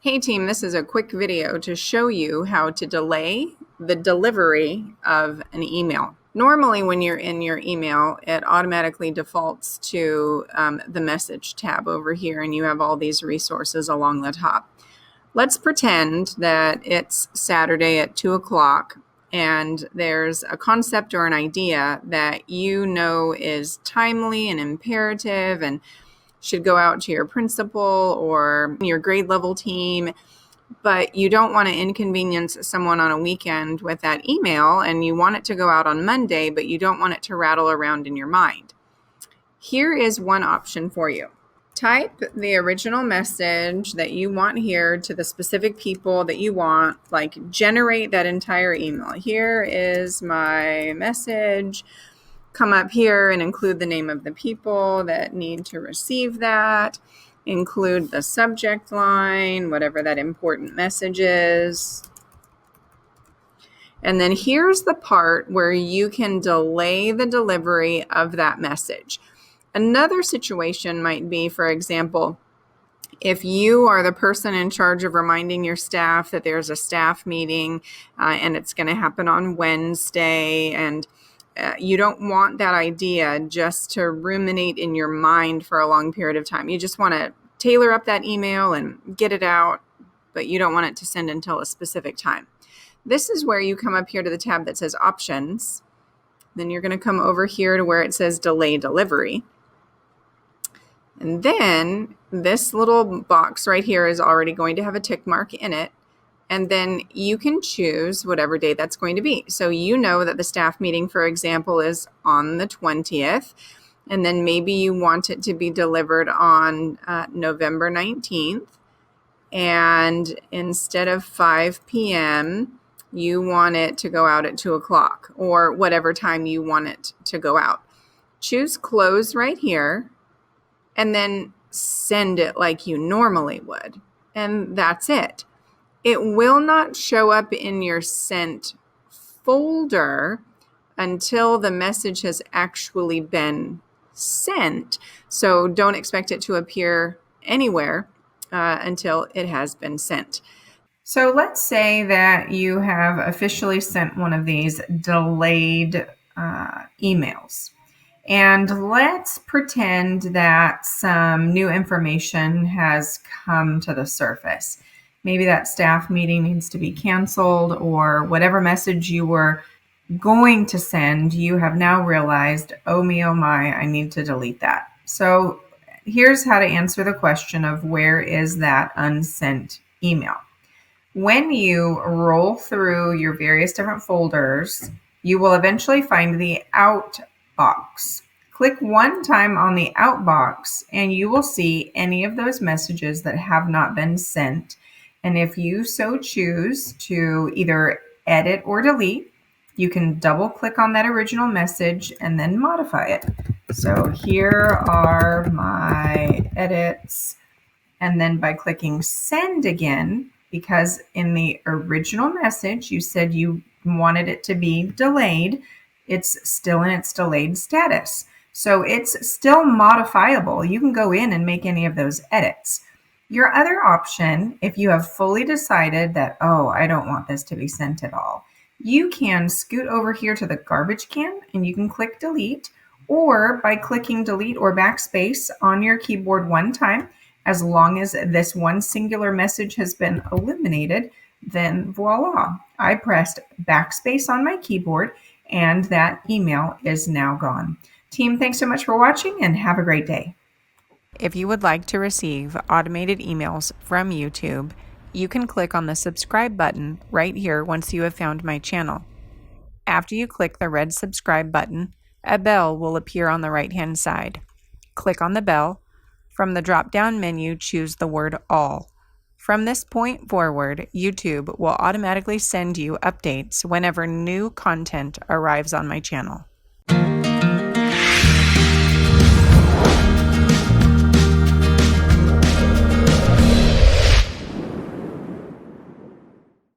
Hey team, this is a quick video to show you how to delay the delivery of an email. Normally when you're in your email, it automatically defaults to the message tab over here, and you have all these resources along the top. Let's pretend that it's Saturday at 2 o'clock and there's a concept or an idea that you know is timely and imperative and should go out to your principal or your grade level team, but you don't want to inconvenience someone on a weekend with that email, and you want it to go out on Monday, but you don't want it to rattle around in your mind. Here is one option for you. Type the original message that you want here to the specific people that you want, like generate that entire email. Here is my message. Come up here and include the name of the people that need to receive that. Include the subject line, whatever that important message is. And then here's the part where you can delay the delivery of that message. Another situation might be, for example, if you are the person in charge of reminding your staff that there's a staff meeting and it's going to happen on Wednesday, and you don't want that idea just to ruminate in your mind for a long period of time. You just want to tailor up that email and get it out, but you don't want it to send until a specific time. This is where you come up here to the tab that says Options. Then you're going to come over here to where it says Delay Delivery. And then this little box right here is already going to have a tick mark in it. And then you can choose whatever day that's going to be. So you know that the staff meeting, for example, is on the 20th. And then maybe you want it to be delivered on November 19th. And instead of 5 p.m., you want it to go out at 2 o'clock or whatever time you want it to go out. Choose Close right here and then send it like you normally would. And that's it. It will not show up in your sent folder until the message has actually been sent. So don't expect it to appear anywhere until it has been sent. So let's say that you have officially sent one of these delayed emails. And let's pretend that some new information has come to the surface. Maybe that staff meeting needs to be canceled, or whatever message you were going to send, you have now realized, oh me, oh my, I need to delete that. So here's how to answer the question of where is that unsent email. When you roll through your various different folders, you will eventually find the Out box. Click one time on the Out box and you will see any of those messages that have not been sent. And if you so choose to either edit or delete, you can double click on that original message and then modify it. So here are my edits. And then by clicking Send again, because in the original message you said you wanted it to be delayed, it's still in its delayed status. So it's still modifiable. You can go in and make any of those edits. Your other option, if you have fully decided that, oh, I don't want this to be sent at all, you can scoot over here to the garbage can and you can click delete, or by clicking delete or backspace on your keyboard one time, as long as this one singular message has been eliminated, then voila, I pressed backspace on my keyboard and that email is now gone. Team, thanks so much for watching and have a great day. If you would like to receive automated emails from YouTube, you can click on the subscribe button right here once you have found my channel. After you click the red subscribe button, a bell will appear on the right-hand side. Click on the bell. From the drop-down menu, choose the word All. From this point forward, YouTube will automatically send you updates whenever new content arrives on my channel.